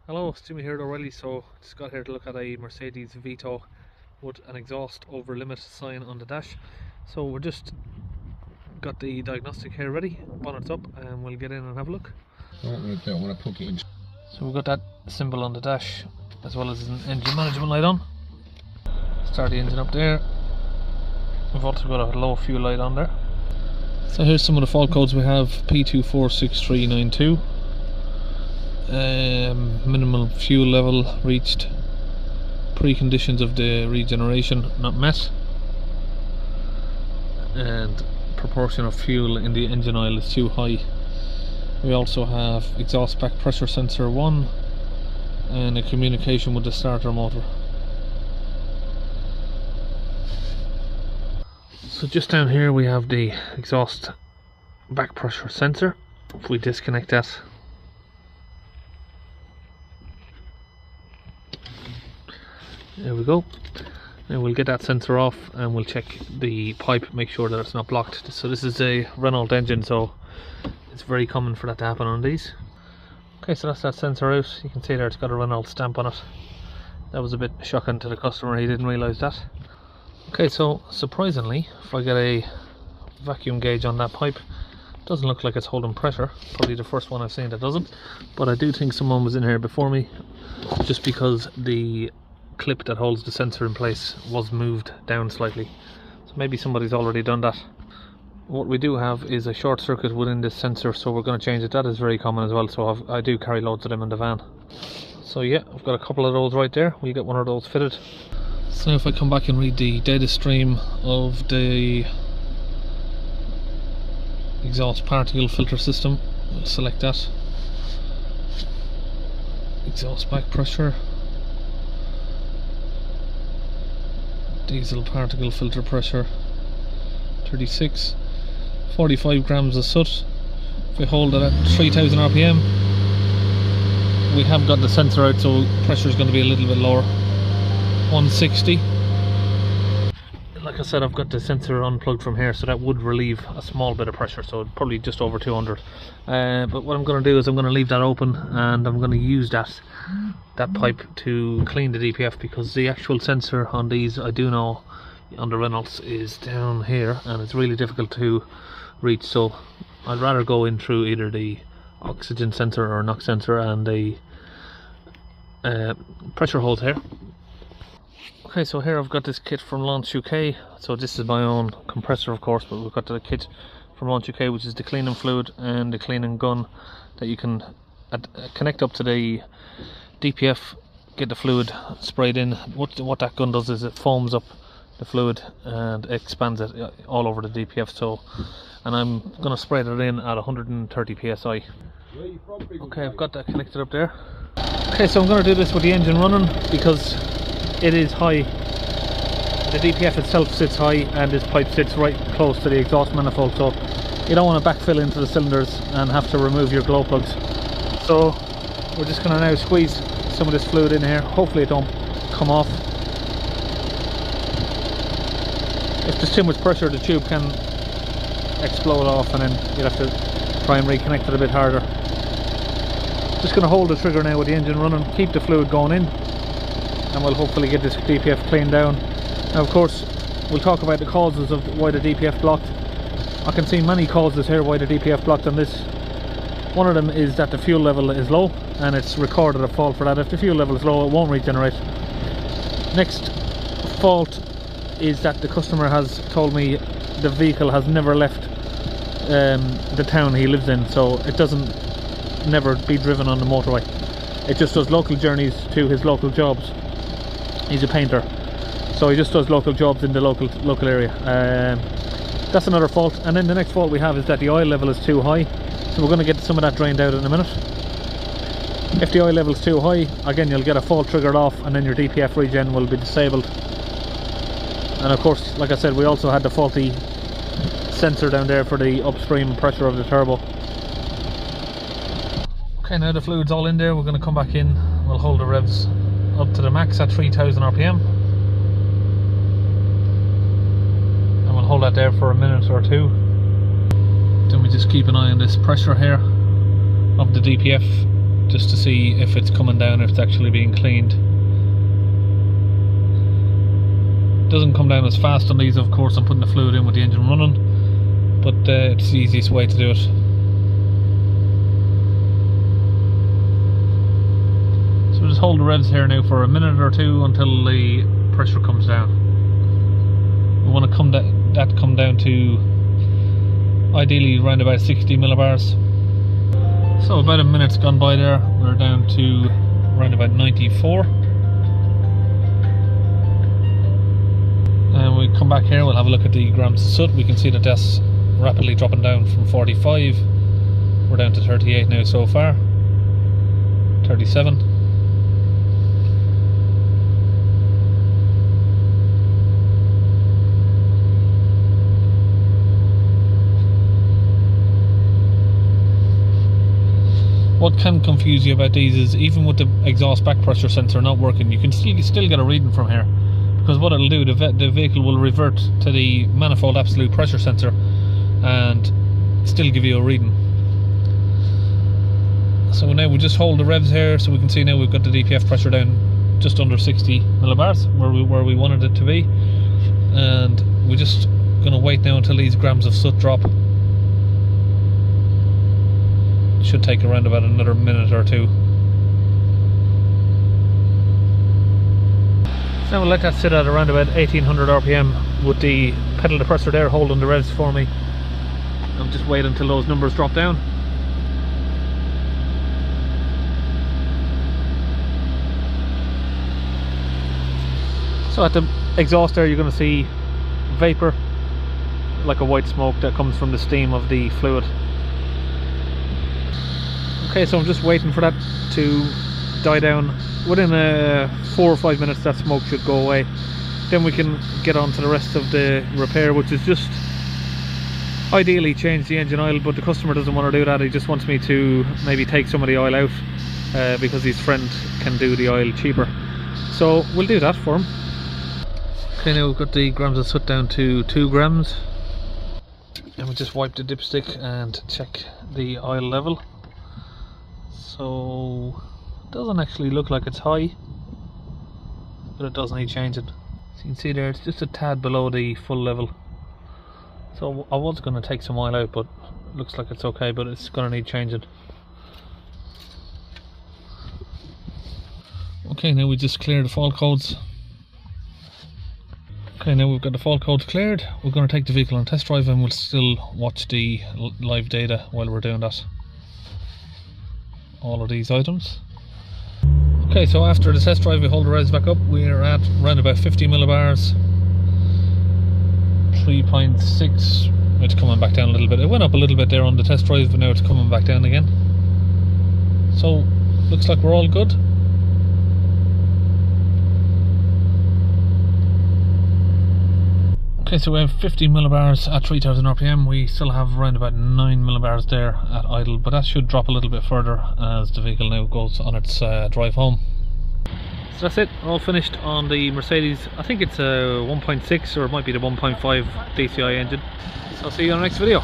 Hello, it's Jimmy here at O'Reilly. So just got here to look at a Mercedes Vito with an exhaust over limit sign on the dash. So we're just got the diagnostic here ready, bonnet's up, and we'll get in and have a look. What I'm going to do, I'm going to plug it in. So we've got that symbol on the dash as well as an engine management light on. Start the engine up there. We've also got a low fuel light on there. So here's some of the fault codes we have. P246392. Minimal fuel level reached. Preconditions of the regeneration not met. And proportion of fuel in the engine oil is too high. We also have exhaust back pressure sensor 1 and a communication with the starter motor. So just down here we have the exhaust back pressure sensor. If we disconnect that, there we go. Now we'll get that sensor off and we'll check the pipe, make sure that it's not blocked. So this is a Renault engine, so it's very common for that to happen on these. Okay, so that's that sensor out. You can see there it's got a Renault stamp on it. That was a bit shocking to the customer, he didn't realise that. Okay, so surprisingly, if I get a vacuum gauge on that pipe, it doesn't look like it's holding pressure. Probably the first one I've seen that doesn't, but I do think someone was in here before me, just because the clip that holds the sensor in place was moved down slightly. So maybe somebody's already done that. What we do have is a short circuit within this sensor, so we're going to change it. That is very common as well, so I do carry loads of them in the van. So yeah, I've got a couple of those right there. We'll get one of those fitted. So if I come back and read the data stream of the exhaust particle filter system, we'll select that. Exhaust back pressure, diesel particle filter pressure 36, 45 grams of soot. If we hold it at 3000 RPM, we have got the sensor out, so pressure is going to be a little bit lower. 160. Like I said, I've got the sensor unplugged from here, so that would relieve a small bit of pressure, so probably just over 200. But what I'm going to do is I'm going to leave that open, and I'm going to use that pipe to clean the DPF, because the actual sensor on these, I do know on the Reynolds, is down here and it's really difficult to reach. So I'd rather go in through either the oxygen sensor or NOx sensor and the pressure hose here. Okay, so here I've got this kit from Launch UK. So this is my own compressor, of course, but we've got the kit from Launch UK, which is the cleaning fluid and the cleaning gun that you can connect up to the DPF, get the fluid sprayed in. What that gun does is it foams up the fluid and expands it all over the DPF. So, and I'm going to spray that in at 130 psi. Okay, I've got that connected up there. Okay, so I'm going to do this with the engine running because it is high. The DPF itself sits high and this pipe sits right close to the exhaust manifold, so you don't want to backfill into the cylinders and have to remove your glow plugs. So we're just going to now squeeze some of this fluid in here. Hopefully it don't come off. If there's too much pressure, the tube can explode off and then you'll have to try and reconnect it a bit harder. Just going to hold the trigger now with the engine running, keep the fluid going in, and we'll hopefully get this DPF cleaned down. Now of course we'll talk about the causes of why the DPF blocked. I can see many causes here why the DPF blocked on this. One of them is that the fuel level is low, and it's recorded a fault for that. If the fuel level is low, it won't regenerate. Next fault is that the customer has told me the vehicle has never left the town he lives in, so it doesn't never be driven on the motorway. It just does local journeys to his local jobs. He's a painter, so he just does local jobs in the local area. That's another fault. And then the next fault we have is that the oil level is too high, so we're going to get some of that drained out in a minute. If the oil level is too high, again you'll get a fault triggered off and then your DPF regen will be disabled. And of course, like I said, we also had the faulty sensor down there for the upstream pressure of the turbo. Okay, now the fluid's all in there, we're going to come back in. We'll hold the revs up to the max at 3000 RPM. And we'll hold that there for a minute or two. Then we just keep an eye on this pressure here of the DPF, just to see if it's coming down, if it's actually being cleaned. It doesn't come down as fast on these, of course. I'm putting the fluid in with the engine running, but it's the easiest way to do it. So just hold the revs here now for a minute or two until the pressure comes down. We want to come down to ideally around about 60 millibars. So about a minute's gone by there, we're down to around about 94. And we come back here, we'll have a look at the grams of soot. We can see that that's rapidly dropping down from 45. We're down to 38 now so far. 37. What can confuse you about these is, even with the exhaust back pressure sensor not working, you can still get a reading from here, because what it'll do, the vehicle will revert to the manifold absolute pressure sensor and still give you a reading. So now we just hold the revs here, so we can see now we've got the DPF pressure down just under 60 millibars, where we wanted it to be, and we're just going to wait now until these grams of soot drop. Should take around about another minute or two. So now we'll let that sit at around about 1800 RPM with the pedal depressor there holding the revs for me. I'll just wait until those numbers drop down. So at the exhaust there, you're going to see vapor, like a white smoke that comes from the steam of the fluid. Okay, so I'm just waiting for that to die down. Within 4 or 5 minutes that smoke should go away. Then we can get on to the rest of the repair, which is just ideally change the engine oil, but the customer doesn't want to do that. He just wants me to maybe take some of the oil out because his friend can do the oil cheaper. So we'll do that for him. Okay, now we've got the grams of soot down to 2 grams. And we just wipe the dipstick and check the oil level. So it doesn't actually look like it's high, but it does need changing. So you can see there, it's just a tad below the full level. So I was going to take some oil out, but it looks like it's okay, but it's going to need changing. Okay, now we just clear the fault codes. Okay, now we've got the fault codes cleared. We're going to take the vehicle on test drive, and we'll still watch the live data while we're doing that. All of these items. Okay, so after the test drive, we hold the revs back up. We're at around about 50 millibars. 3.6. It's coming back down a little bit. It went up a little bit there on the test drive, but now it's coming back down again. So looks like we're all good. Okay, so we have 50 millibars at 3000 RPM. We still have around about 9 millibars there at idle, but that should drop a little bit further as the vehicle now goes on its drive home. So that's it, all finished on the Mercedes. I think it's a 1.6 or it might be the 1.5 DCI engine. So I'll see you on the next video.